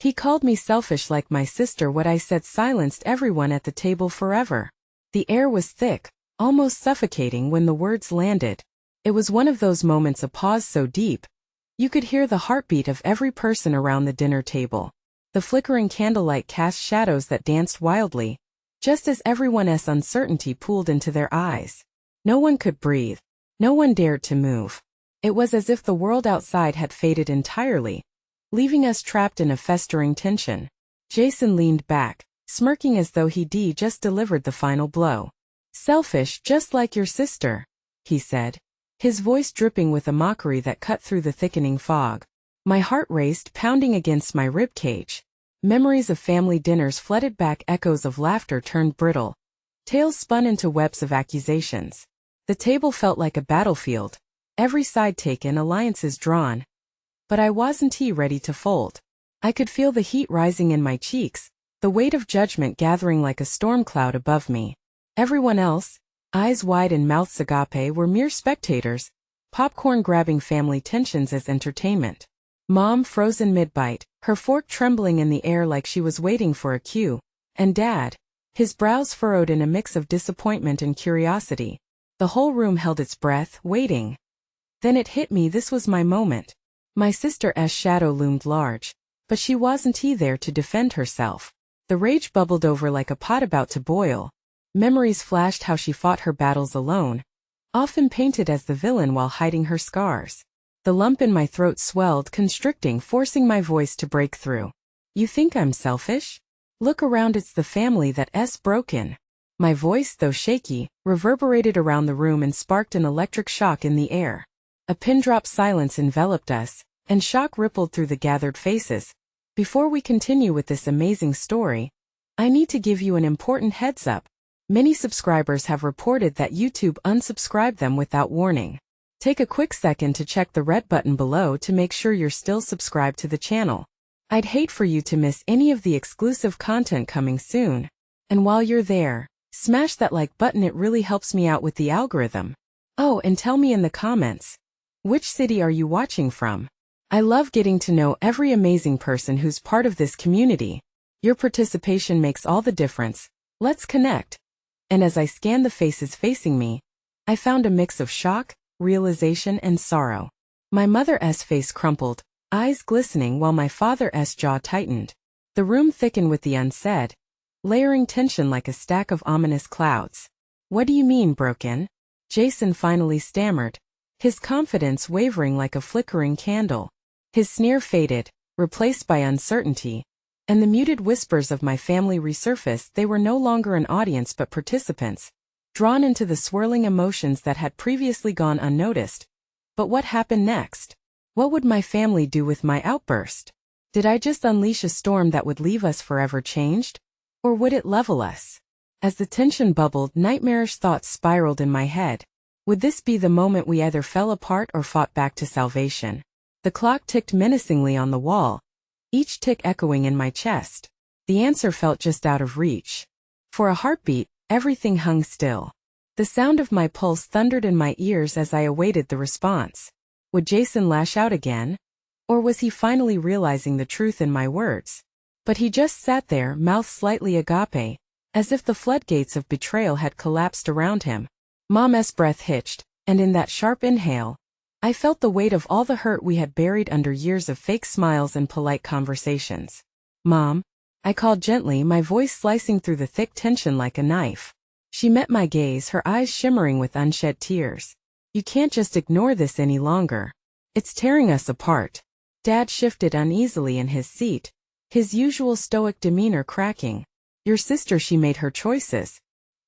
He called me selfish like my sister. What I said silenced everyone at the table forever. The air was thick, almost suffocating when the words landed. It was one of those moments, a pause so deep, you could hear the heartbeat of every person around the dinner table. The flickering candlelight cast shadows that danced wildly, just as everyone's uncertainty pooled into their eyes. No one could breathe. No one dared to move. It was as if the world outside had faded entirely, leaving us trapped in a festering tension. Jason leaned back, smirking as though he'd just delivered the final blow. "Selfish, just like your sister," he said, his voice dripping with a mockery that cut through the thickening fog. My heart raced, pounding against my ribcage. Memories of family dinners flooded back, echoes of laughter turned brittle. Tales spun into webs of accusations. The table felt like a battlefield, every side taken, alliances drawn. But I wasn't ready to fold. I could feel the heat rising in my cheeks, the weight of judgment gathering like a storm cloud above me. Everyone else, eyes wide and mouths agape, were mere spectators, popcorn-grabbing family tensions as entertainment. Mom frozen mid-bite, her fork trembling in the air like she was waiting for a cue, and Dad, his brows furrowed in a mix of disappointment and curiosity. The whole room held its breath, waiting. Then it hit me, this was my moment. My sister's shadow loomed large, but she wasn't there to defend herself. The rage bubbled over like a pot about to boil. Memories flashed how she fought her battles alone, often painted as the villain while hiding her scars. The lump in my throat swelled, constricting, forcing my voice to break through. "You think I'm selfish? Look around, it's the family that's broken." My voice, though shaky, reverberated around the room and sparked an electric shock in the air. A pin-drop silence enveloped us, and shock rippled through the gathered faces. Before we continue with this amazing story, I need to give you an important heads up. Many subscribers have reported that YouTube unsubscribed them without warning. Take a quick second to check the red button below to make sure you're still subscribed to the channel. I'd hate for you to miss any of the exclusive content coming soon. And while you're there, smash that like button, it really helps me out with the algorithm. Oh, and tell me in the comments, which city are you watching from? I love getting to know every amazing person who's part of this community. Your participation makes all the difference. Let's connect. And as I scanned the faces facing me, I found a mix of shock, realization, and sorrow. My mother's face crumpled, eyes glistening, while my father's jaw tightened. The room thickened with the unsaid, layering tension like a stack of ominous clouds. "What do you mean, broken?" Jason finally stammered, his confidence wavering like a flickering candle. His sneer faded, replaced by uncertainty, and the muted whispers of my family resurfaced. They were no longer an audience but participants, drawn into the swirling emotions that had previously gone unnoticed. But what happened next? What would my family do with my outburst? Did I just unleash a storm that would leave us forever changed? Or would it level us? As the tension bubbled, nightmarish thoughts spiraled in my head. Would this be the moment we either fell apart or fought back to salvation? The clock ticked menacingly on the wall, each tick echoing in my chest. The answer felt just out of reach. For a heartbeat, everything hung still. The sound of my pulse thundered in my ears as I awaited the response. Would Jason lash out again? Or was he finally realizing the truth in my words? But he just sat there, mouth slightly agape, as if the floodgates of betrayal had collapsed around him. Mom's breath hitched, and in that sharp inhale, I felt the weight of all the hurt we had buried under years of fake smiles and polite conversations. "Mom," I called gently, my voice slicing through the thick tension like a knife. She met my gaze, her eyes shimmering with unshed tears. "You can't just ignore this any longer. It's tearing us apart." Dad shifted uneasily in his seat, his usual stoic demeanor cracking. "Your sister, she made her choices."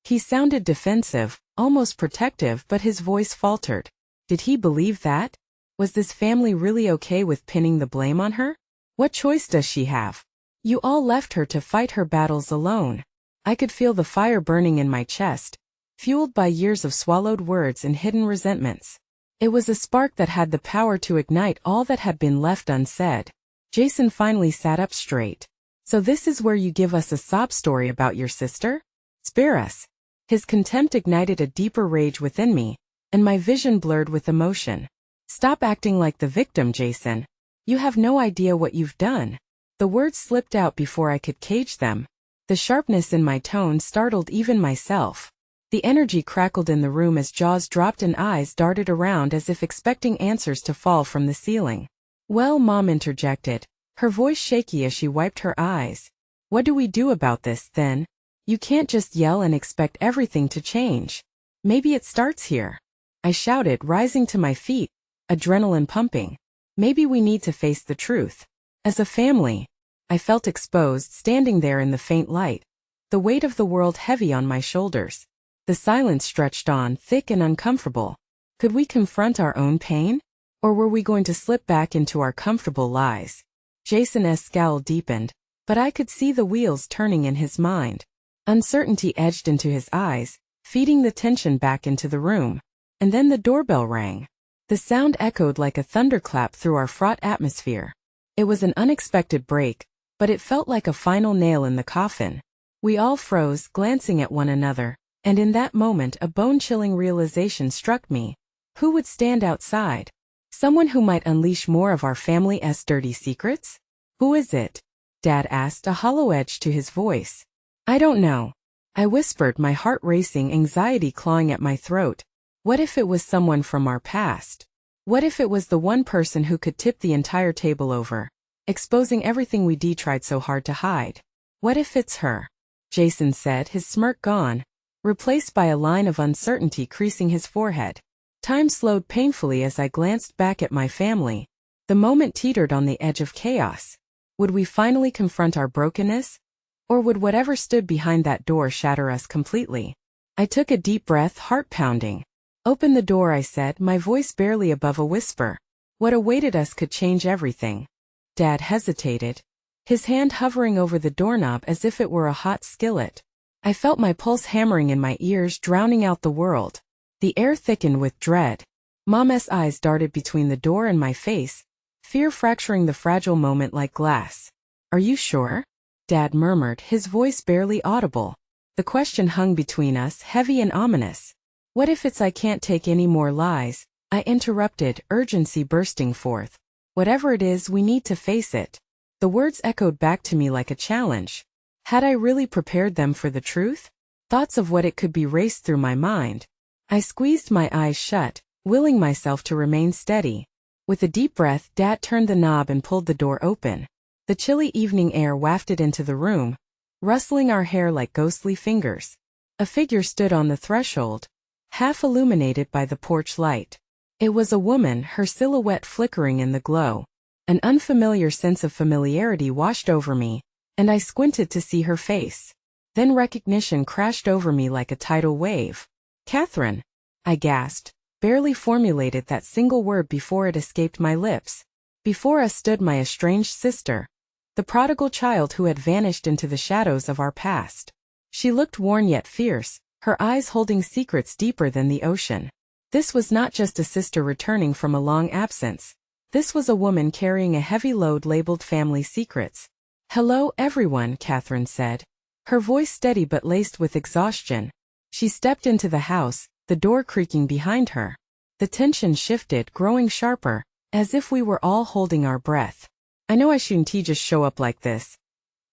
He sounded defensive, almost protective, but his voice faltered. Did he believe that? Was this family really okay with pinning the blame on her? What choice does she have? You all left her to fight her battles alone. I could feel the fire burning in my chest, fueled by years of swallowed words and hidden resentments. It was a spark that had the power to ignite all that had been left unsaid. Jason finally sat up straight. "So this is where you give us a sob story about your sister? Spare us." His contempt ignited a deeper rage within me, and my vision blurred with emotion. "Stop acting like the victim, Jason. You have no idea what you've done." The words slipped out before I could cage them. The sharpness in my tone startled even myself. The energy crackled in the room as jaws dropped and eyes darted around as if expecting answers to fall from the ceiling. "Well," Mom interjected, her voice shaky as she wiped her eyes. "What do we do about this, then? You can't just yell and expect everything to change. Maybe it starts here," I shouted, rising to my feet, adrenaline pumping. "Maybe we need to face the truth. As a family." I felt exposed, standing there in the faint light, the weight of the world heavy on my shoulders. The silence stretched on, thick and uncomfortable. Could we confront our own pain? Or were we going to slip back into our comfortable lies? Jason's scowl deepened, but I could see the wheels turning in his mind. Uncertainty edged into his eyes, feeding the tension back into the room. And then the doorbell rang. The sound echoed like a thunderclap through our fraught atmosphere. It was an unexpected break, but it felt like a final nail in the coffin. We all froze, glancing at one another, and in that moment a bone-chilling realization struck me. Who would stand outside? Someone who might unleash more of our family's dirty secrets? "Who is it?" Dad asked, a hollow edge to his voice. "I don't know," I whispered, my heart racing, anxiety clawing at my throat. What if it was someone from our past? What if it was the one person who could tip the entire table over, exposing everything we tried so hard to hide? "What if it's her?" Jason said, his smirk gone, replaced by a line of uncertainty creasing his forehead. Time slowed painfully as I glanced back at my family. The moment teetered on the edge of chaos. Would we finally confront our brokenness? Or would whatever stood behind that door shatter us completely? I took a deep breath, heart pounding. "Open the door," I said, my voice barely above a whisper. What awaited us could change everything. Dad hesitated, his hand hovering over the doorknob as if it were a hot skillet. I felt my pulse hammering in my ears, drowning out the world. The air thickened with dread. Mom's eyes darted between the door and my face, fear fracturing the fragile moment like glass. "Are you sure?" Dad murmured, his voice barely audible. The question hung between us, heavy and ominous. "What if it's I can't take any more lies?" I interrupted, urgency bursting forth. "Whatever it is, we need to face it." The words echoed back to me like a challenge. Had I really prepared them for the truth? Thoughts of what it could be raced through my mind. I squeezed my eyes shut, willing myself to remain steady. With a deep breath, Dad turned the knob and pulled the door open. The chilly evening air wafted into the room, rustling our hair like ghostly fingers. A figure stood on the threshold, half illuminated by the porch light. It was a woman, her silhouette flickering in the glow. An unfamiliar sense of familiarity washed over me, and I squinted to see her face. Then recognition crashed over me like a tidal wave. "Catherine," I gasped, barely formulated that single word before it escaped my lips. Before us stood my estranged sister, the prodigal child who had vanished into the shadows of our past. She looked worn yet fierce, her eyes holding secrets deeper than the ocean. This was not just a sister returning from a long absence. This was a woman carrying a heavy load labeled family secrets. "Hello, everyone," Catherine said, her voice steady but laced with exhaustion. She stepped into the house, the door creaking behind her. The tension shifted, growing sharper, as if we were all holding our breath. "I know I shouldn't just show up like this,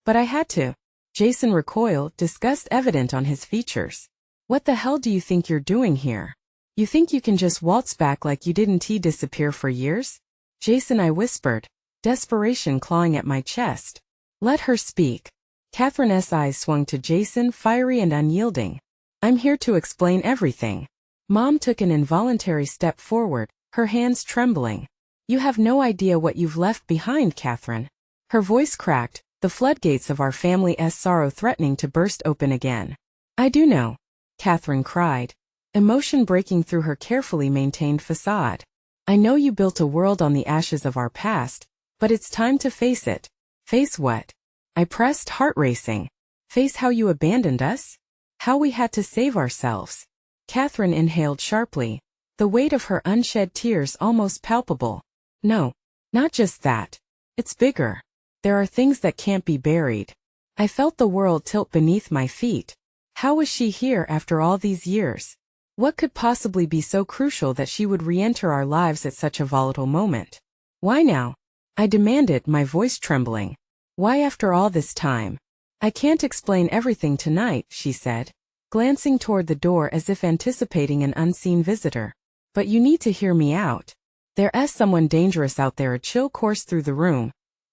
but I had to." Jason recoiled, disgust evident on his features. "What the hell do you think you're doing here? You think you can just waltz back like you didn't disappear for years?" "Jason," I whispered, desperation clawing at my chest. "Let her speak." Catherine's eyes swung to Jason, fiery and unyielding. "I'm here to explain everything." Mom took an involuntary step forward, her hands trembling. "You have no idea what you've left behind, Catherine." Her voice cracked, the floodgates of our family's sorrow threatening to burst open again. "I do know," Catherine cried, emotion breaking through her carefully maintained facade. "I know you built a world on the ashes of our past, but it's time to face it." "Face what?" I pressed, heart racing. "Face how you abandoned us? How we had to save ourselves." Catherine inhaled sharply, the weight of her unshed tears almost palpable. "No, not just that. It's bigger. There are things that can't be buried." I felt the world tilt beneath my feet. How was she here after all these years? What could possibly be so crucial that she would re-enter our lives at such a volatile moment? "Why now?" I demanded, my voice trembling. Why after all this time? I can't explain everything tonight, she said, glancing toward the door as if anticipating an unseen visitor. But you need to hear me out. There's someone dangerous out there. A chill coursed through the room,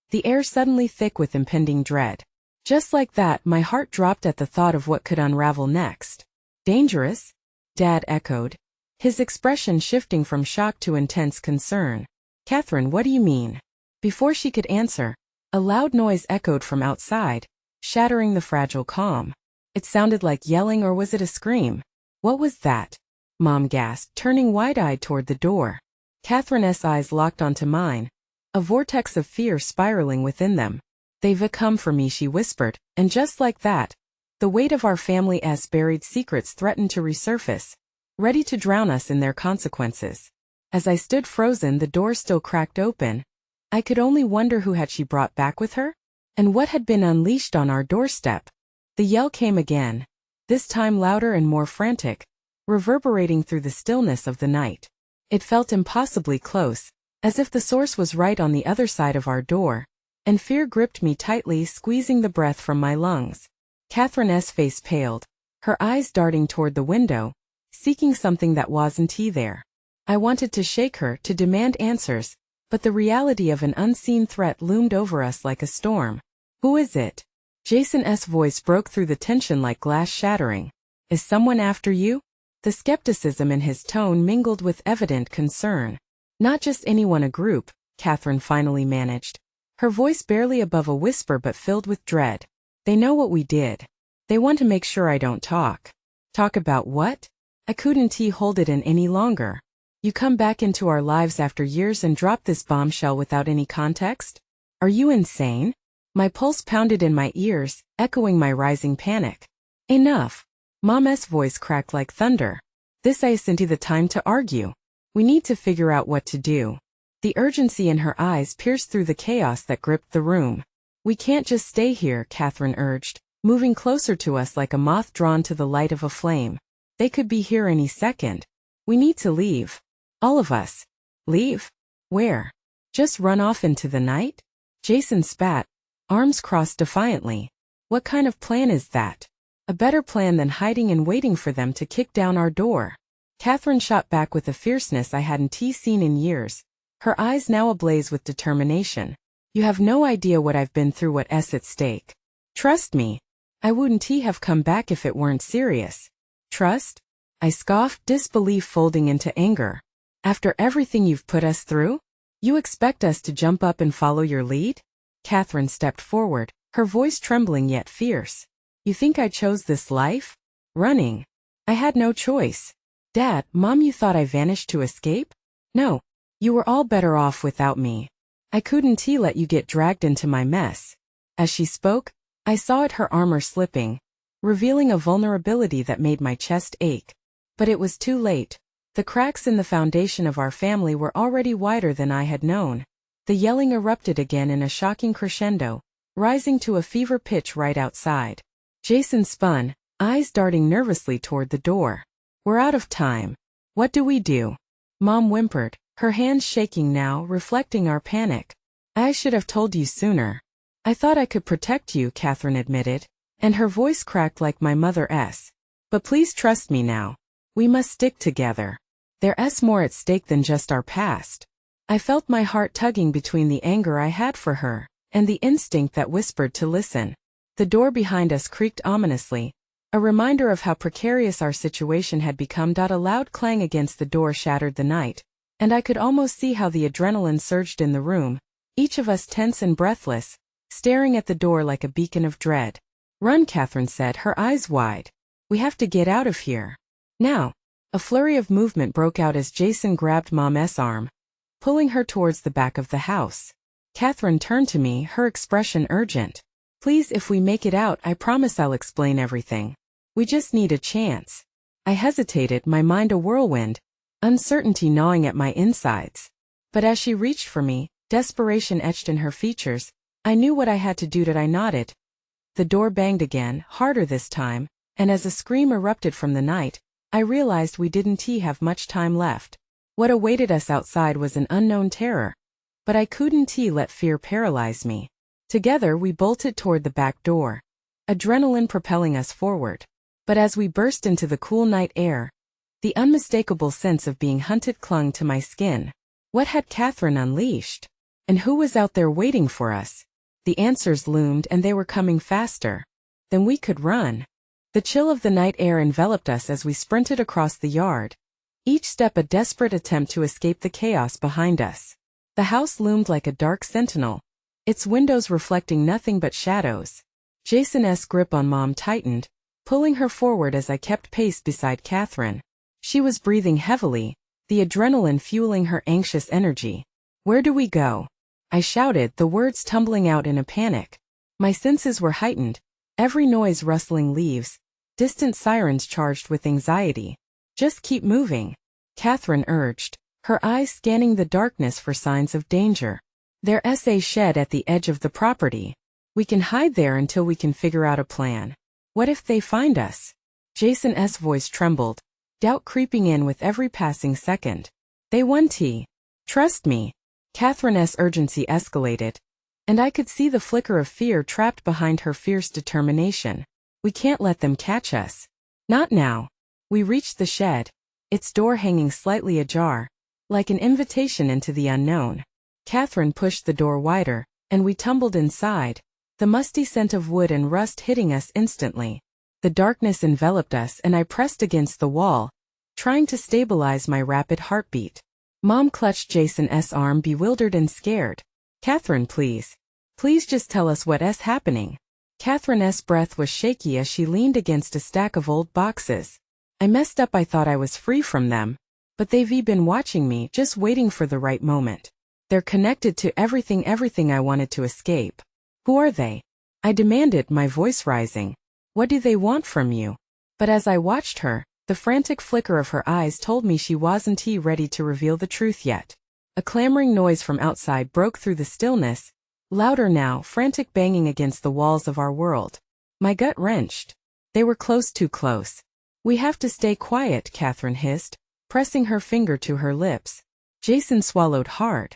the air suddenly thick with impending dread. Just like that, my heart dropped at the thought of what could unravel next. Dangerous? Dad echoed, his expression shifting from shock to intense concern. Catherine, what do you mean? Before she could answer, a loud noise echoed from outside, shattering the fragile calm. It sounded like yelling, or was it a scream? What was that? Mom gasped, turning wide-eyed toward the door. Catherine's eyes locked onto mine, a vortex of fear spiraling within them. They've come for me, she whispered, and just like that, the weight of our family's buried secrets threatened to resurface, ready to drown us in their consequences. As I stood frozen, the door still cracked open. I could only wonder who had she brought back with her, and what had been unleashed on our doorstep. The yell came again, this time louder and more frantic, reverberating through the stillness of the night. It felt impossibly close, as if the source was right on the other side of our door, and fear gripped me tightly, squeezing the breath from my lungs. Catherine's face paled, her eyes darting toward the window, seeking something that wasn't there. I wanted to shake her, to demand answers, but the reality of an unseen threat loomed over us like a storm. Who is it? Jason's voice broke through the tension like glass shattering. Is someone after you? The skepticism in his tone mingled with evident concern. Not just anyone, a group, Catherine finally managed, her voice barely above a whisper but filled with dread. They know what we did. They want to make sure I don't talk. Talk about what? I couldn't hold it in any longer. You come back into our lives after years and drop this bombshell without any context? Are you insane? My pulse pounded in my ears, echoing my rising panic. Enough. Mom's voice cracked like thunder. This isn't the time to argue. We need to figure out what to do. The urgency in her eyes pierced through the chaos that gripped the room. We can't just stay here, Catherine urged, moving closer to us like a moth drawn to the light of a flame. They could be here any second. We need to leave. All of us. Leave? Where? Just run off into the night? Jason spat, arms crossed defiantly. What kind of plan is that? A better plan than hiding and waiting for them to kick down our door. Catherine shot back with a fierceness I hadn't seen in years, her eyes now ablaze with determination. You have no idea what I've been through, what's at stake. Trust me. I wouldn't have come back if it weren't serious. Trust? I scoffed, disbelief folding into anger. After everything you've put us through? You expect us to jump up and follow your lead? Catherine stepped forward, her voice trembling yet fierce. You think I chose this life? Running. I had no choice. Dad, Mom, you thought I vanished to escape? No. You were all better off without me. I couldn't let you get dragged into my mess. As she spoke, I saw her armor slipping, revealing a vulnerability that made my chest ache. But it was too late. The cracks in the foundation of our family were already wider than I had known. The yelling erupted again in a shocking crescendo, rising to a fever pitch right outside. Jason spun, eyes darting nervously toward the door. We're out of time. What do we do? Mom whimpered, her hands shaking now, reflecting our panic. I should have told you sooner. I thought I could protect you, Catherine admitted, and her voice cracked like my mother's. But please trust me now. We must stick together. There's more at stake than just our past. I felt my heart tugging between the anger I had for her and the instinct that whispered to listen. The door behind us creaked ominously, a reminder of how precarious our situation had become. A loud clang against the door shattered the night, and I could almost see how the adrenaline surged in the room, each of us tense and breathless, staring at the door like a beacon of dread. Run, Catherine said, her eyes wide. We have to get out of here. Now. A flurry of movement broke out as Jason grabbed Mom's arm, pulling her towards the back of the house. Catherine turned to me, her expression urgent. Please, if we make it out, I promise I'll explain everything. We just need a chance. I hesitated, my mind a whirlwind, uncertainty gnawing at my insides. But as she reached for me, desperation etched in her features, I knew what I had to do. I nodded. The door banged again, harder this time, and as a scream erupted from the night, I realized we didn't have much time left. What awaited us outside was an unknown terror. But I couldn't let fear paralyze me. Together we bolted toward the back door, adrenaline propelling us forward. But as we burst into the cool night air, the unmistakable sense of being hunted clung to my skin. What had Catherine unleashed? And who was out there waiting for us? The answers loomed, and they were coming faster than we could run. The chill of the night air enveloped us as we sprinted across the yard, each step a desperate attempt to escape the chaos behind us. The house loomed like a dark sentinel, its windows reflecting nothing but shadows. Jason's grip on Mom tightened, pulling her forward as I kept pace beside Catherine. She was breathing heavily, the adrenaline fueling her anxious energy. "Where do we go?" I shouted, the words tumbling out in a panic. My senses were heightened, every noise rustling leaves, distant sirens charged with anxiety. "Just keep moving," Catherine urged, her eyes scanning the darkness for signs of danger. "There's a shed at the edge of the property. We can hide there until we can figure out a plan." "What if they find us?" Jason's voice trembled, doubt creeping in with every passing second. "They won't. Trust me." Catherine's urgency escalated, and I could see the flicker of fear trapped behind her fierce determination. "We can't let them catch us. Not now." We reached the shed, its door hanging slightly ajar, like an invitation into the unknown. Catherine pushed the door wider, and we tumbled inside, the musty scent of wood and rust hitting us instantly. The darkness enveloped us, and I pressed against the wall, trying to stabilize my rapid heartbeat. Mom clutched Jason's arm, bewildered and scared. "Catherine, please. Please just tell us what's happening." Catherine's breath was shaky as she leaned against a stack of old boxes. "I messed up. I thought I was free from them. But they've been watching me, just waiting for the right moment. They're connected to everything I wanted to escape." "Who are they?" I demanded, my voice rising. "What do they want from you?" But as I watched her, the frantic flicker of her eyes told me she wasn't ready to reveal the truth yet. A clamoring noise from outside broke through the stillness, louder now, frantic banging against the walls of our world. My gut wrenched. They were close, too close. "We have to stay quiet," Catherine hissed, pressing her finger to her lips. Jason swallowed hard.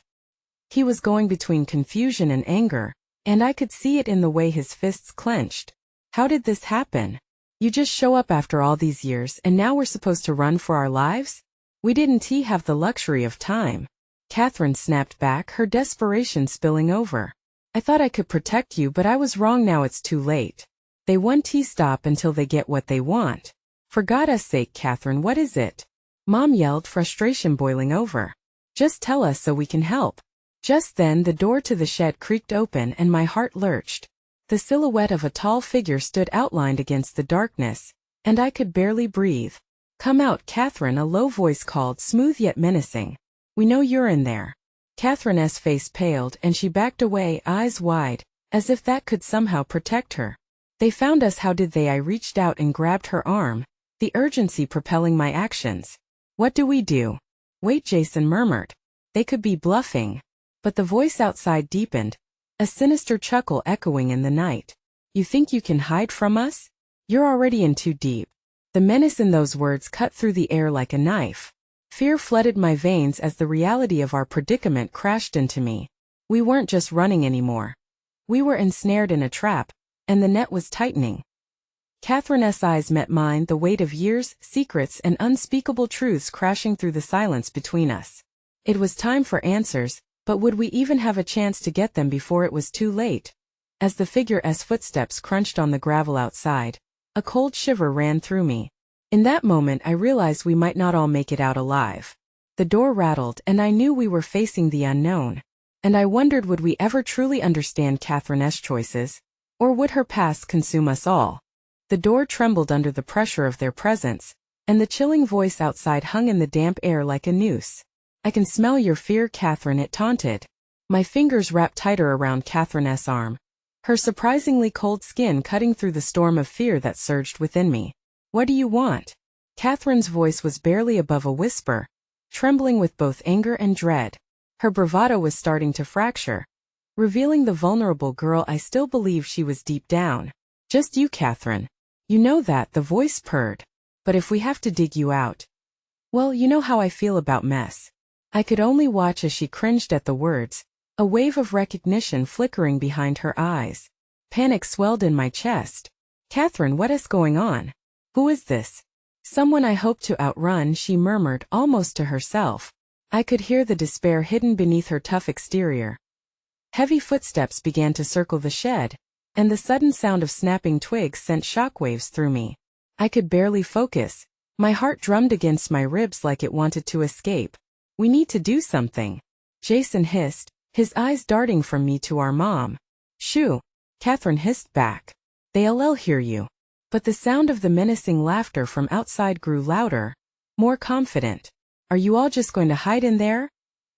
He was going between confusion and anger, and I could see it in the way his fists clenched. "How did this happen? You just show up after all these years, and now we're supposed to run for our lives? We didn't have the luxury of time." Catherine snapped back, her desperation spilling over. "I thought I could protect you, but I was wrong. Now it's too late. They won't stop until they get what they want." "For God's sake, Catherine, what is it?" Mom yelled, frustration boiling over. "Just tell us so we can help." Just then the door to the shed creaked open and my heart lurched. The silhouette of a tall figure stood outlined against the darkness, and I could barely breathe. "Come out, Catherine," a low voice called, smooth yet menacing. "We know you're in there." Catherine's face paled, and she backed away, eyes wide, as if that could somehow protect her. "They found us. How did they?" I reached out and grabbed her arm, the urgency propelling my actions. "What do we do?" "Wait," Jason murmured. "They could be bluffing." But the voice outside deepened, a sinister chuckle echoing in the night. "You think you can hide from us? You're already in too deep." The menace in those words cut through the air like a knife. Fear flooded my veins as the reality of our predicament crashed into me. We weren't just running anymore. We were ensnared in a trap, and the net was tightening. Catherine's eyes met mine, the weight of years, secrets, and unspeakable truths crashing through the silence between us. It was time for answers, but would we even have a chance to get them before it was too late? As the figure's footsteps crunched on the gravel outside, a cold shiver ran through me. In that moment I realized we might not all make it out alive. The door rattled, and I knew we were facing the unknown. And I wondered, would we ever truly understand Catherine's choices? Or would her past consume us all? The door trembled under the pressure of their presence, and the chilling voice outside hung in the damp air like a noose. "I can smell your fear, Catherine," it taunted. My fingers wrapped tighter around Catherine's arm, her surprisingly cold skin cutting through the storm of fear that surged within me. "What do you want?" Catherine's voice was barely above a whisper, trembling with both anger and dread. Her bravado was starting to fracture, revealing the vulnerable girl I still believed she was deep down. "Just you, Catherine. You know that," the voice purred. "But if we have to dig you out, well, you know how I feel about mess." I could only watch as she cringed at the words, a wave of recognition flickering behind her eyes. Panic swelled in my chest. Catherine, what is going on? Who is this? Someone I hope to outrun, she murmured almost to herself. I could hear the despair hidden beneath her tough exterior. Heavy footsteps began to circle the shed, and the sudden sound of snapping twigs sent shockwaves through me. I could barely focus. My heart drummed against my ribs like it wanted to escape. We need to do something, Jason hissed, his eyes darting from me to our mom. Shoo, Catherine hissed back. They'll hear you. But the sound of the menacing laughter from outside grew louder, more confident. Are you all just going to hide in there?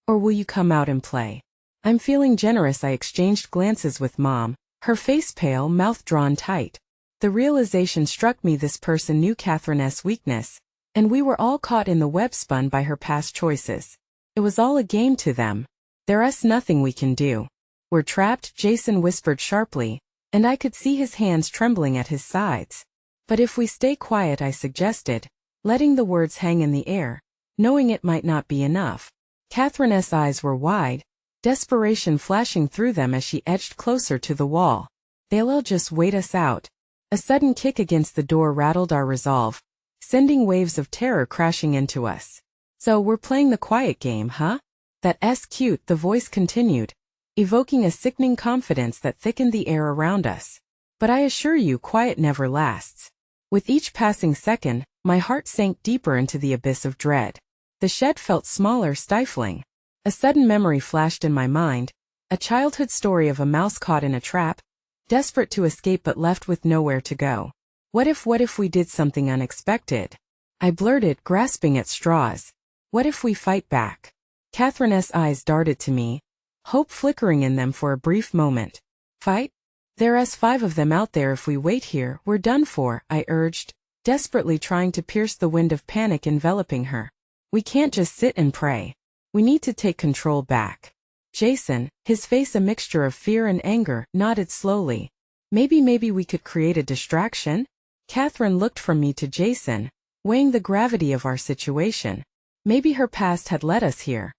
Or will you come out and play? I'm feeling generous. I exchanged glances with Mom, her face pale, mouth drawn tight. The realization struck me this person knew Catherine's weakness, and we were all caught in the web spun by her past choices. It was all a game to them. There's nothing we can do. We're trapped, Jason whispered sharply, and I could see his hands trembling at his sides. But if we stay quiet, I suggested, letting the words hang in the air, knowing it might not be enough. Catherine's eyes were wide, desperation flashing through them as she edged closer to the wall. They'll just wait us out. A sudden kick against the door rattled our resolve, sending waves of terror crashing into us. So we're playing the quiet game, huh? That's cute, the voice continued, evoking a sickening confidence that thickened the air around us. But I assure you, quiet never lasts. With each passing second, my heart sank deeper into the abyss of dread. The shed felt smaller, stifling. A sudden memory flashed in my mind, a childhood story of a mouse caught in a trap, desperate to escape but left with nowhere to go. What if we did something unexpected? I blurted, grasping at straws. What if we fight back? Catherine's eyes darted to me, hope flickering in them for a brief moment. Fight? There's 5 of them out there. If we wait here, we're done for, I urged, desperately trying to pierce the wind of panic enveloping her. We can't just sit and pray. We need to take control back. Jason, his face a mixture of fear and anger, nodded slowly. Maybe we could create a distraction? Catherine looked from me to Jason, weighing the gravity of our situation. Maybe her past had led us here.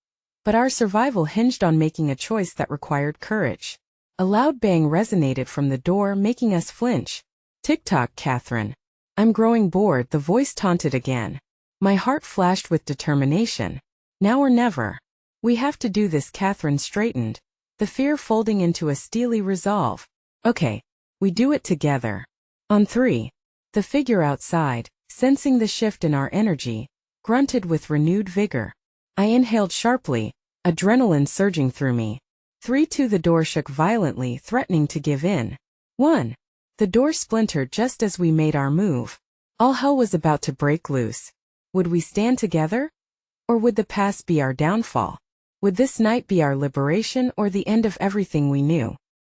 But our survival hinged on making a choice that required courage. A loud bang resonated from the door, making us flinch. Tick-tock, Catherine. I'm growing bored, the voice taunted again. My heart flashed with determination. Now or never. We have to do this, Catherine straightened, the fear folding into a steely resolve. Okay, we do it together. On 3. The figure outside, sensing the shift in our energy, grunted with renewed vigor. I inhaled sharply, adrenaline surging through me. 3, 2. The door shook violently, threatening to give in. 1. The door splintered just as we made our move. All hell was about to break loose. Would we stand together? Or would the past be our downfall? Would this night be our liberation or the end of everything we knew?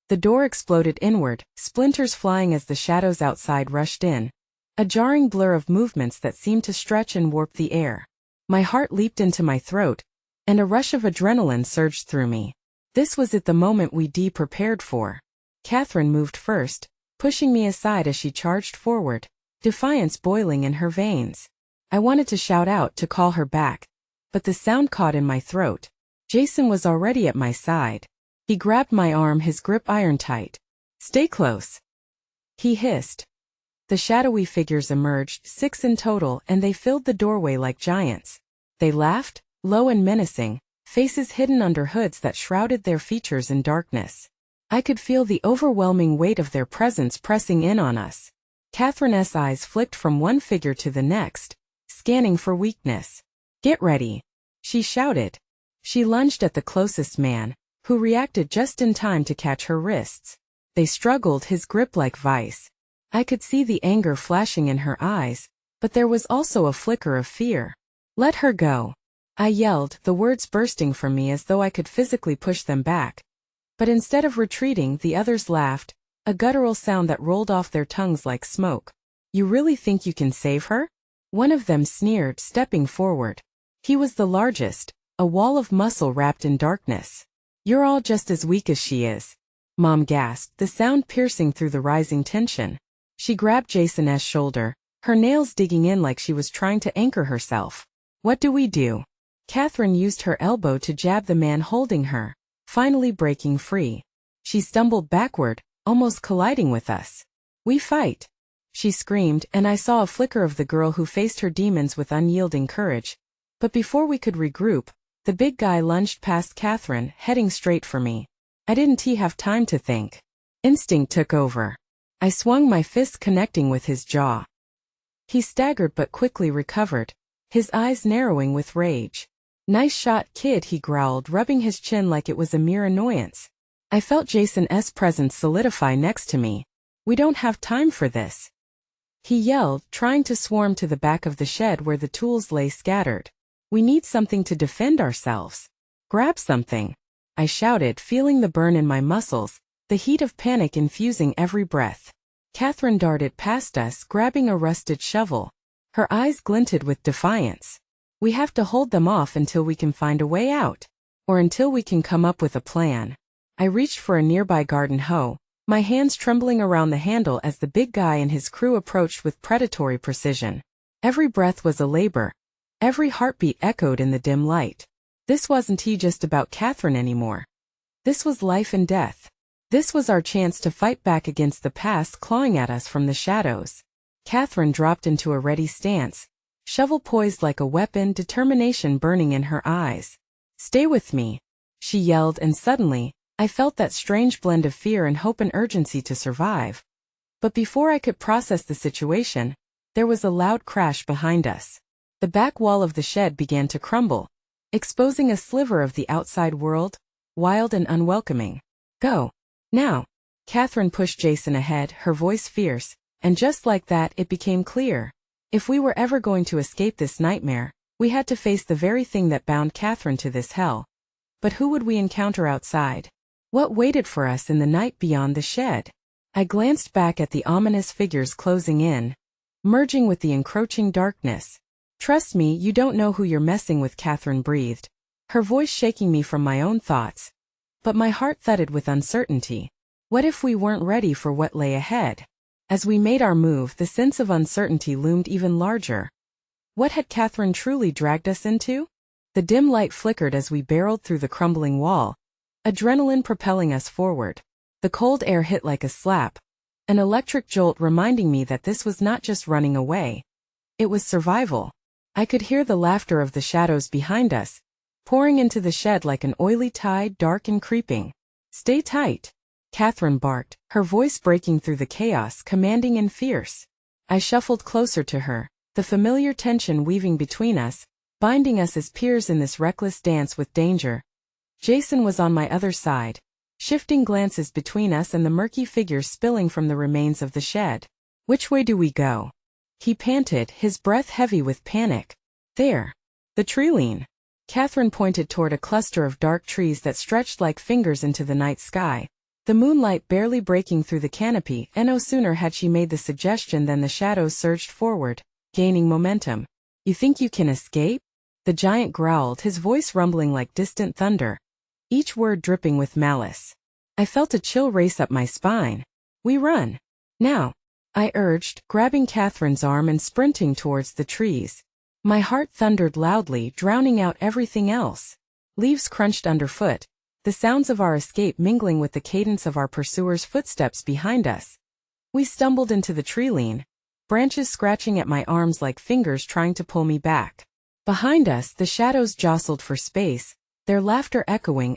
The door exploded inward, splinters flying as the shadows outside rushed in. A jarring blur of movements that seemed to stretch and warp the air. My heart leaped into my throat, and a rush of adrenaline surged through me. This was it, the moment we prepared for. Catherine moved first, pushing me aside as she charged forward, defiance boiling in her veins. I wanted to shout out, to call her back, but the sound caught in my throat. Jason was already at my side. He grabbed my arm, his grip iron tight. Stay close, he hissed. The shadowy figures emerged, 6 in total, and they filled the doorway like giants. They laughed, low and menacing, faces hidden under hoods that shrouded their features in darkness. I could feel the overwhelming weight of their presence pressing in on us. Catherine's eyes flicked from one figure to the next, scanning for weakness. Get ready, she shouted. She lunged at the closest man, who reacted just in time to catch her wrists. They struggled, his grip like vice. I could see the anger flashing in her eyes, but there was also a flicker of fear. Let her go, I yelled, the words bursting from me as though I could physically push them back. But instead of retreating, the others laughed, a guttural sound that rolled off their tongues like smoke. You really think you can save her? One of them sneered, stepping forward. He was the largest, a wall of muscle wrapped in darkness. You're all just as weak as she is, Mom gasped, the sound piercing through the rising tension. She grabbed Jason's shoulder, her nails digging in like she was trying to anchor herself. What do we do? Catherine used her elbow to jab the man holding her. finally breaking free. She stumbled backward, almost colliding with us. "We fight!" she screamed, and I saw a flicker of the girl who faced her demons with unyielding courage. But before we could regroup, the big guy lunged past Catherine, heading straight for me. I didn't have time to think. Instinct took over. I swung my fist, connecting with his jaw. He staggered but quickly recovered, his eyes narrowing with rage. "Nice shot, kid," he growled, rubbing his chin like it was a mere annoyance. I felt Jason's presence solidify next to me. "We don't have time for this," he yelled, trying to swarm to the back of the shed where the tools lay scattered. "We need something to defend ourselves." "Grab something," I shouted, feeling the burn in my muscles, the heat of panic infusing every breath. Catherine darted past us, grabbing a rusted shovel. Her eyes glinted with defiance. "We have to hold them off until we can find a way out. Or until we can come up with a plan." I reached for a nearby garden hoe, my hands trembling around the handle as the big guy and his crew approached with predatory precision. Every breath was a labor. Every heartbeat echoed in the dim light. This wasn't just about Catherine anymore. This was life and death. This was our chance to fight back against the past clawing at us from the shadows. Catherine dropped into a ready stance, shovel poised like a weapon, determination burning in her eyes. "Stay with me," she yelled, and suddenly, I felt that strange blend of fear and hope and urgency to survive. But before I could process the situation, there was a loud crash behind us. The back wall of the shed began to crumble, exposing a sliver of the outside world, wild and unwelcoming. "Go. Now." Catherine pushed Jason ahead, her voice fierce, and just like that it became clear. If we were ever going to escape this nightmare, we had to face the very thing that bound Catherine to this hell. But who would we encounter outside? What waited for us in the night beyond the shed? I glanced back at the ominous figures closing in, merging with the encroaching darkness. "Trust me, you don't know who you're messing with," Catherine breathed, her voice shaking me from my own thoughts. But my heart thudded with uncertainty. What if we weren't ready for what lay ahead? As we made our move, the sense of uncertainty loomed even larger. What had Catherine truly dragged us into? The dim light flickered as we barreled through the crumbling wall, adrenaline propelling us forward. The cold air hit like a slap, an electric jolt reminding me that this was not just running away. It was survival. I could hear the laughter of the shadows behind us, pouring into the shed like an oily tide, dark and creeping. "Stay tight," Catherine barked, her voice breaking through the chaos, commanding and fierce. I shuffled closer to her, the familiar tension weaving between us, binding us as peers in this reckless dance with danger. Jason was on my other side, shifting glances between us and the murky figures spilling from the remains of the shed. "Which way do we go?" he panted, his breath heavy with panic. "There. The tree line." Catherine pointed toward a cluster of dark trees that stretched like fingers into the night sky, the moonlight barely breaking through the canopy, and no sooner had she made the suggestion than the shadows surged forward, gaining momentum. "You think you can escape?" the giant growled, his voice rumbling like distant thunder, each word dripping with malice. I felt a chill race up my spine. "We run. Now," I urged, grabbing Catherine's arm and sprinting towards the trees. My heart thundered loudly, drowning out everything else. Leaves crunched underfoot, the sounds of our escape mingling with the cadence of our pursuers' footsteps behind us. We stumbled into the tree line, branches scratching at my arms like fingers trying to pull me back. Behind us, the shadows jostled for space, their laughter echoing,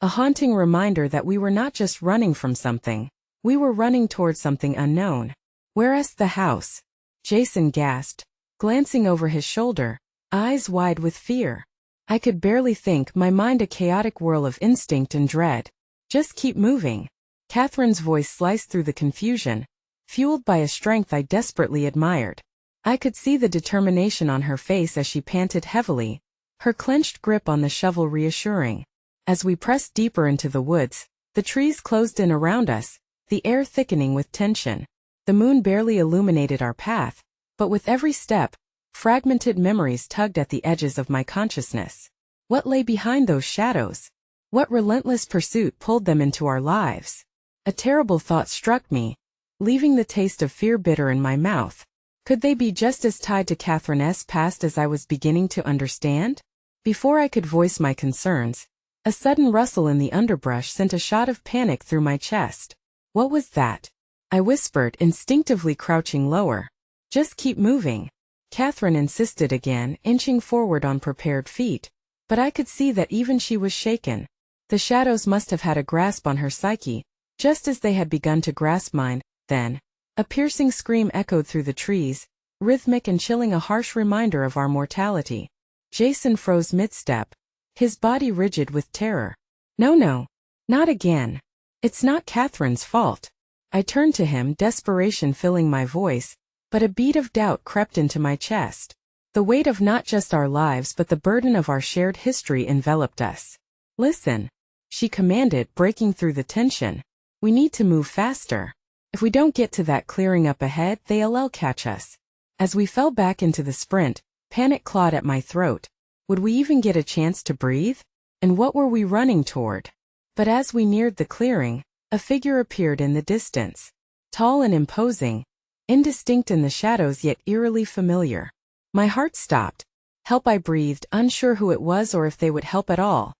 a haunting reminder that we were not just running from something, we were running towards something unknown. "Where's the house?" Jason gasped, glancing over his shoulder, eyes wide with fear. I could barely think, my mind a chaotic whirl of instinct and dread. "Just keep moving." Catherine's voice sliced through the confusion, fueled by a strength I desperately admired. I could see the determination on her face as she panted heavily, her clenched grip on the shovel reassuring. As we pressed deeper into the woods, the trees closed in around us, the air thickening with tension. The moon barely illuminated our path, but with every step, fragmented memories tugged at the edges of my consciousness. What lay behind those shadows? What relentless pursuit pulled them into our lives? A terrible thought struck me, leaving the taste of fear bitter in my mouth. Could they be just as tied to Catherine's past as I was beginning to understand? Before I could voice my concerns, A sudden rustle in the underbrush sent a shot of panic through my chest. What was that? I whispered, instinctively crouching lower. Just keep moving. Catherine insisted again, inching forward on prepared feet, but I could see that even she was shaken. The shadows must have had a grasp on her psyche, just as they had begun to grasp mine. Then, a piercing scream echoed through the trees, rhythmic and chilling, a harsh reminder of our mortality. Jason froze mid-step, his body rigid with terror. No, not again. It's not Catherine's fault. I turned to him, desperation filling my voice, but a beat of doubt crept into my chest. The weight of not just our lives but the burden of our shared history enveloped us. Listen, she commanded, breaking through the tension. We need to move faster. If we don't get to that clearing up ahead, they'll catch us. As we fell back into the sprint, panic clawed at my throat. Would we even get a chance to breathe? And what were we running toward? But as we neared the clearing, a figure appeared in the distance. Tall and imposing, indistinct in the shadows yet eerily familiar. My heart stopped. Help, I breathed, unsure who it was or if they would help at all.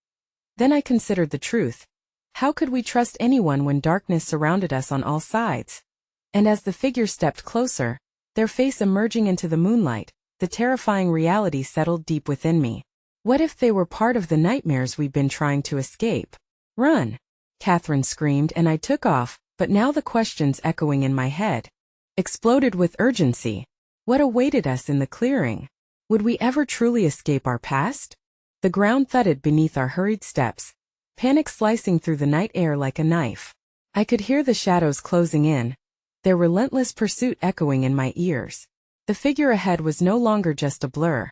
Then I considered the truth. How could we trust anyone when darkness surrounded us on all sides? And as the figure stepped closer, their face emerging into the moonlight, the terrifying reality settled deep within me. What if they were part of the nightmares we'd been trying to escape? Run! Catherine screamed, and I took off, but now the questions echoing in my head exploded with urgency. What awaited us in the clearing? Would we ever truly escape our past? The ground thudded beneath our hurried steps, panic slicing through the night air like a knife. I could hear the shadows closing in, their relentless pursuit echoing in my ears. The figure ahead was no longer just a blur.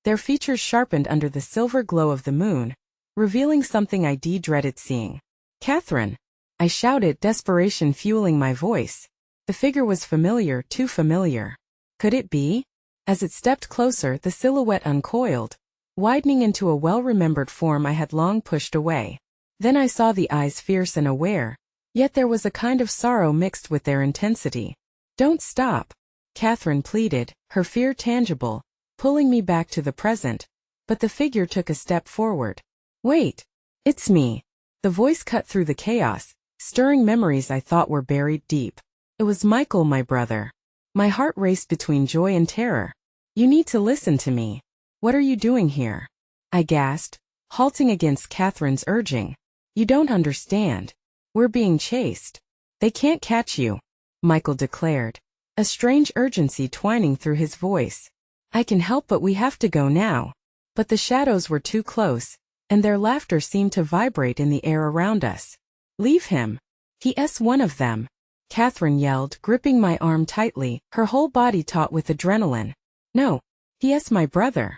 Their features sharpened under the silver glow of the moon, revealing something I dreaded seeing. Catherine! I shouted, desperation fueling my voice. The figure was familiar, too familiar. Could it be? As it stepped closer, the silhouette uncoiled, widening into a well-remembered form I had long pushed away. Then I saw the eyes fierce and aware, yet there was a kind of sorrow mixed with their intensity. Don't stop, Catherine pleaded, her fear tangible, pulling me back to the present. But the figure took a step forward. Wait, it's me. The voice cut through the chaos, stirring memories I thought were buried deep. It was Michael, my brother. My heart raced between joy and terror. You need to listen to me. What are you doing here? I gasped, halting against Catherine's urging. You don't understand. We're being chased. They can't catch you, Michael declared, a strange urgency twining through his voice. I can help, but we have to go now. But the shadows were too close, and their laughter seemed to vibrate in the air around us. Leave him. He's one of them, Catherine yelled, gripping my arm tightly, her whole body taut with adrenaline. No, he's my brother.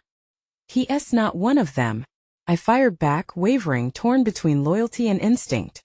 He's not one of them. I fired back, wavering, torn between loyalty and instinct.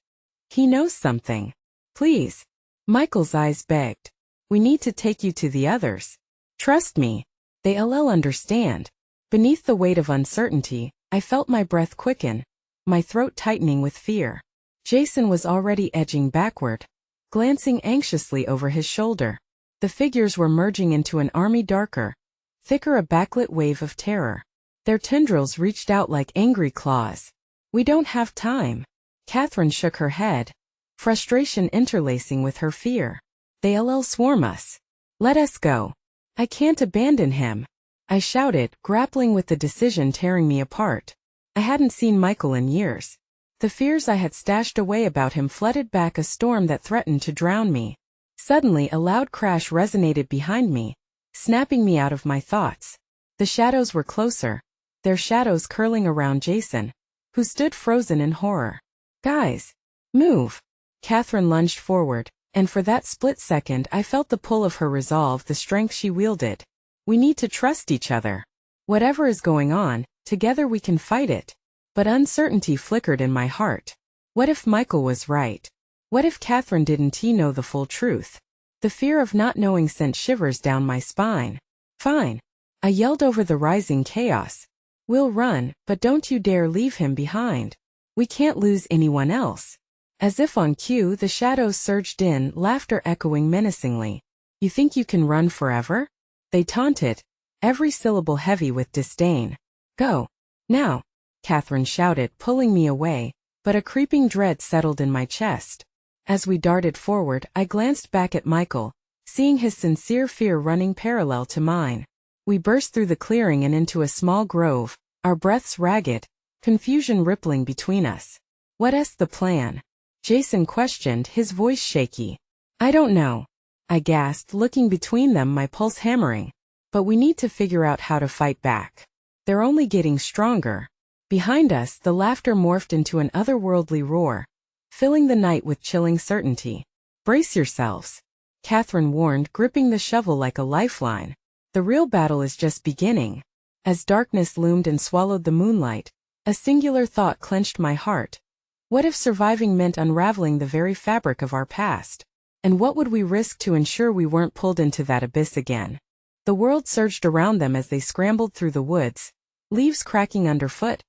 He knows something. Please. Michael's eyes begged. We need to take you to the others. Trust me. They'll understand. Beneath the weight of uncertainty, I felt my breath quicken, my throat tightening with fear. Jason was already edging backward, glancing anxiously over his shoulder. The figures were merging into an army, darker, thicker, a backlit wave of terror. Their tendrils reached out like angry claws. We don't have time. Catherine shook her head, frustration interlacing with her fear. They'll swarm us. Let us go. I can't abandon him, I shouted, grappling with the decision tearing me apart. I hadn't seen Michael in years. The fears I had stashed away about him flooded back, a storm that threatened to drown me. Suddenly a loud crash resonated behind me, snapping me out of my thoughts. The shadows were closer, their shadows curling around Jason, who stood frozen in horror. Guys, move! Catherine lunged forward, and for that split second I felt the pull of her resolve, the strength she wielded. We need to trust each other. Whatever is going on, together we can fight it. But uncertainty flickered in my heart. What if Michael was right? What if Catherine didn't know the full truth? The fear of not knowing sent shivers down my spine. Fine, I yelled over the rising chaos. We'll run, but don't you dare leave him behind. We can't lose anyone else. As if on cue, the shadows surged in, laughter echoing menacingly. You think you can run forever? They taunted, every syllable heavy with disdain. Go. Now. Catherine shouted, pulling me away, but a creeping dread settled in my chest. As we darted forward, I glanced back at Michael, seeing his sincere fear running parallel to mine. We burst through the clearing and into a small grove, our breaths ragged, confusion rippling between us. "What's the plan?" Jason questioned, his voice shaky. "I don't know," I gasped, looking between them, my pulse hammering. "But we need to figure out how to fight back. They're only getting stronger." Behind us, the laughter morphed into an otherworldly roar, filling the night with chilling certainty. "Brace yourselves," Catherine warned, gripping the shovel like a lifeline. "The real battle is just beginning." As darkness loomed and swallowed the moonlight, a singular thought clenched my heart. What if surviving meant unraveling the very fabric of our past? And what would we risk to ensure we weren't pulled into that abyss again? The world surged around them as they scrambled through the woods, leaves cracking underfoot,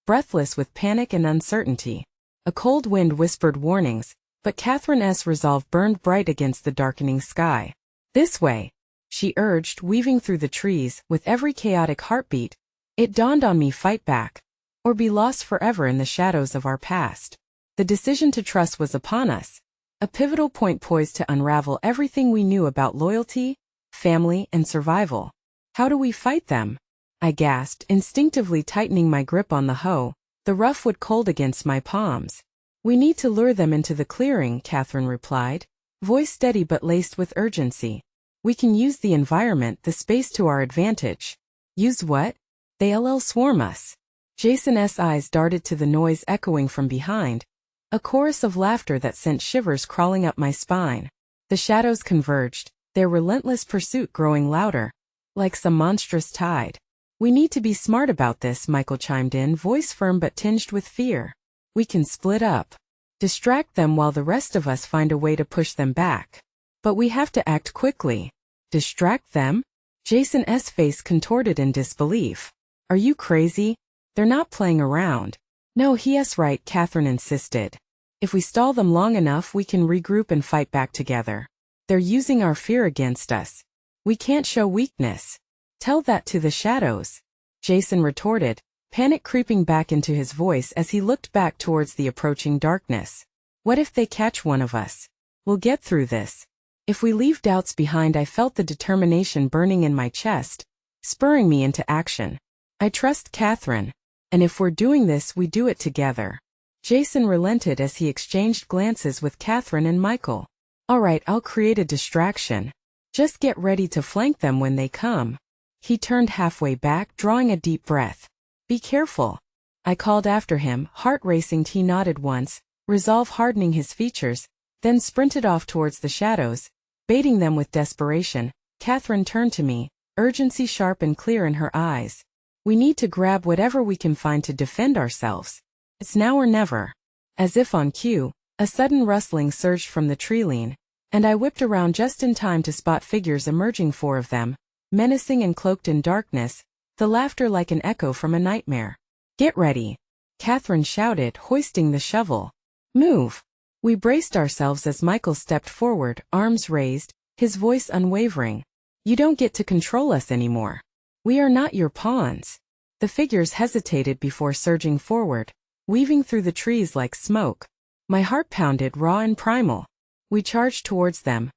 breathless with panic and uncertainty. A cold wind whispered warnings, but Catherine's resolve burned bright against the darkening sky. "This way," she urged, weaving through the trees, with every chaotic heartbeat. It dawned on me: fight back, or be lost forever in the shadows of our past. The decision to trust was upon us, a pivotal point poised to unravel everything we knew about loyalty, family, and survival. "How do we fight them?" I gasped, instinctively tightening my grip on the hoe, the rough wood cold against my palms. "We need to lure them into the clearing," Catherine replied, voice steady but laced with urgency. "We can use the environment, the space, to our advantage." "Use what?" "They'll swarm us." Jason's eyes darted to the noise echoing from behind, a chorus of laughter that sent shivers crawling up my spine. The shadows converged, their relentless pursuit growing louder, like some monstrous tide. "We need to be smart about this," Michael chimed in, voice firm but tinged with fear. "We can split up, distract them while the rest of us find a way to push them back. But we have to act quickly." "Distract them?" Jason's face contorted in disbelief. "Are you crazy? They're not playing around." "No, he's right," Catherine insisted. "If we stall them long enough, we can regroup and fight back together. They're using our fear against us. We can't show weakness." "Tell that to the shadows," Jason retorted, panic creeping back into his voice as he looked back towards the approaching darkness. "What if they catch one of us? We'll get through this." If we leave doubts behind, I felt the determination burning in my chest, spurring me into action. "I trust Catherine, and if we're doing this, we do it together." Jason relented as he exchanged glances with Catherine and Michael. "All right, I'll create a distraction. Just get ready to flank them when they come." He turned halfway back, drawing a deep breath. "Be careful," I called after him, heart racing. He nodded once, resolve hardening his features, then sprinted off towards the shadows, baiting them with desperation. Catherine turned to me, urgency sharp and clear in her eyes. "We need to grab whatever we can find to defend ourselves. It's now or never." As if on cue, a sudden rustling surged from the tree-line, and I whipped around just in time to spot figures emerging, 4 of them, menacing and cloaked in darkness, the laughter like an echo from a nightmare. "Get ready," Catherine shouted, hoisting the shovel. "Move." We braced ourselves as Michael stepped forward, arms raised, his voice unwavering. "You don't get to control us anymore. We are not your pawns." The figures hesitated before surging forward, weaving through the trees like smoke. My heart pounded, raw and primal. We charged towards them.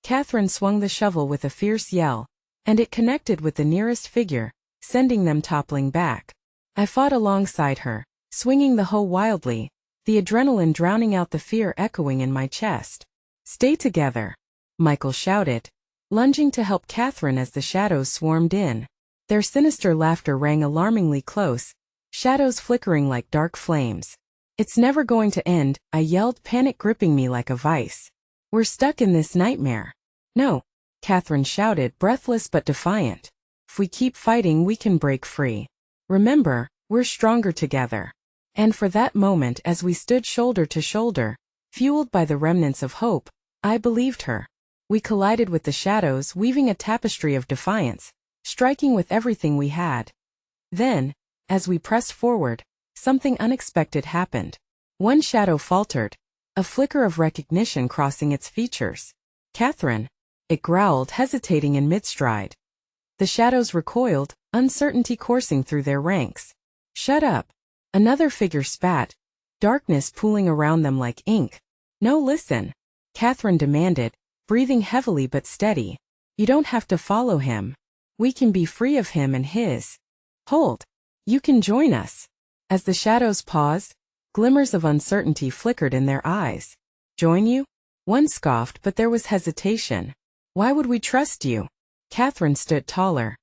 Catherine swung the shovel with a fierce yell, and it connected with the nearest figure, sending them toppling back. I fought alongside her, swinging the hoe wildly, the adrenaline drowning out the fear echoing in my chest. "Stay together," Michael shouted, lunging to help Catherine as the shadows swarmed in. Their sinister laughter rang alarmingly close, shadows flickering like dark flames. "It's never going to end," I yelled, panic gripping me like a vice. "We're stuck in this nightmare." "No," Catherine shouted, breathless but defiant. "If we keep fighting, we can break free. Remember, we're stronger together." And for that moment, as we stood shoulder to shoulder, fueled by the remnants of hope, I believed her. We collided with the shadows, weaving a tapestry of defiance, striking with everything we had. Then, as we pressed forward, something unexpected happened. One shadow faltered, a flicker of recognition crossing its features. "Catherine," it growled, hesitating in mid-stride. The shadows recoiled, uncertainty coursing through their ranks. "Shut up," Another figure spat, darkness pooling around them like ink. No, listen, Catherine demanded, breathing heavily but steady. You don't have to follow him. We can be free of him and his. Hold. You can join us. As the shadows paused, glimmers of uncertainty flickered in their eyes. Join you? One scoffed, but there was hesitation. Why would we trust you? Catherine stood taller.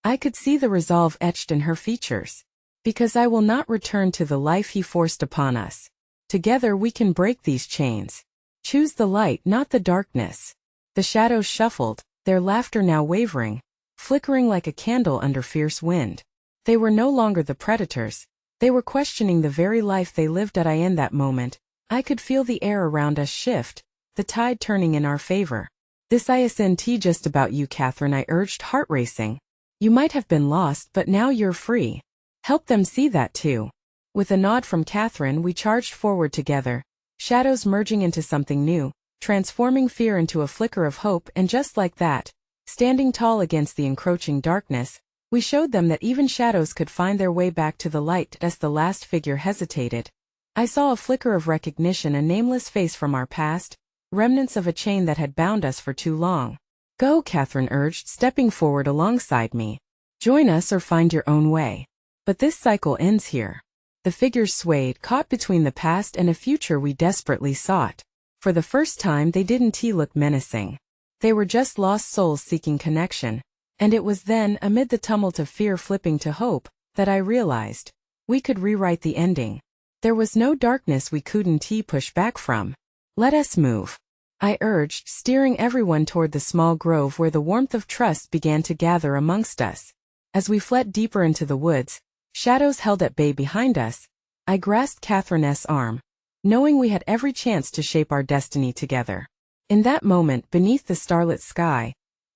I could see the resolve etched in her features. Because I will not return to the life he forced upon us. Together we can break these chains. Choose the light, not the darkness. The shadows shuffled, their laughter now wavering, flickering like a candle under fierce wind. They were no longer the predators. They were questioning the very life they lived at. In that moment, I could feel the air around us shift, the tide turning in our favor. This isn't just about you, Catherine, I urged, heart racing. You might have been lost, but now you're free. Help them see that too. With a nod from Catherine, we charged forward together, shadows merging into something new, transforming fear into a flicker of hope, and just like that, standing tall against the encroaching darkness, we showed them that even shadows could find their way back to the light. As the last figure hesitated, I saw a flicker of recognition, a nameless face from our past, remnants of a chain that had bound us for too long. Go, Catherine urged, stepping forward alongside me. Join us or find your own way. But this cycle ends here. The figures swayed, caught between the past and a future we desperately sought. For the first time they didn't look menacing. They were just lost souls seeking connection. And it was then, amid the tumult of fear flipping to hope, that I realized we could rewrite the ending. There was no darkness we couldn't push back from. Let us move, I urged, steering everyone toward the small grove where the warmth of trust began to gather amongst us. As we fled deeper into the woods, shadows held at bay behind us, I grasped Catherine's arm, knowing we had every chance to shape our destiny together. In that moment, beneath the starlit sky,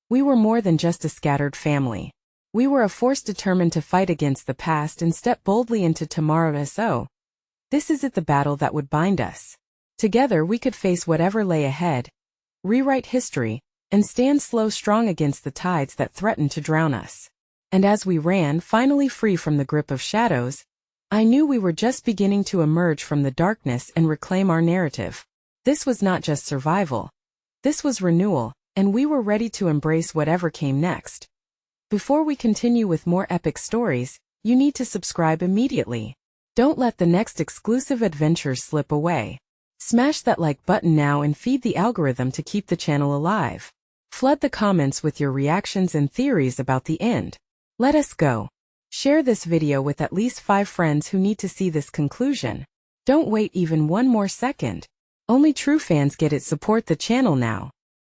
we were more than just a scattered family. We were a force determined to fight against the past and step boldly into tomorrow. So, this is the battle that would bind us. Together we could face whatever lay ahead, rewrite history, and stand strong against the tides that threatened to drown us. And as we ran, finally free from the grip of shadows, I knew we were just beginning to emerge from the darkness and reclaim our narrative. This was not just survival. This was renewal, and we were ready to embrace whatever came next. Before we continue with more epic stories, you need to subscribe immediately. Don't let the next exclusive adventures slip away. Smash that like button now and feed the algorithm to keep the channel alive. Flood the comments with your reactions and theories about the end. Let us go. Share this video with at least 5 friends who need to see this conclusion. Don't wait even one more second. Only true fans get it. Support the channel now.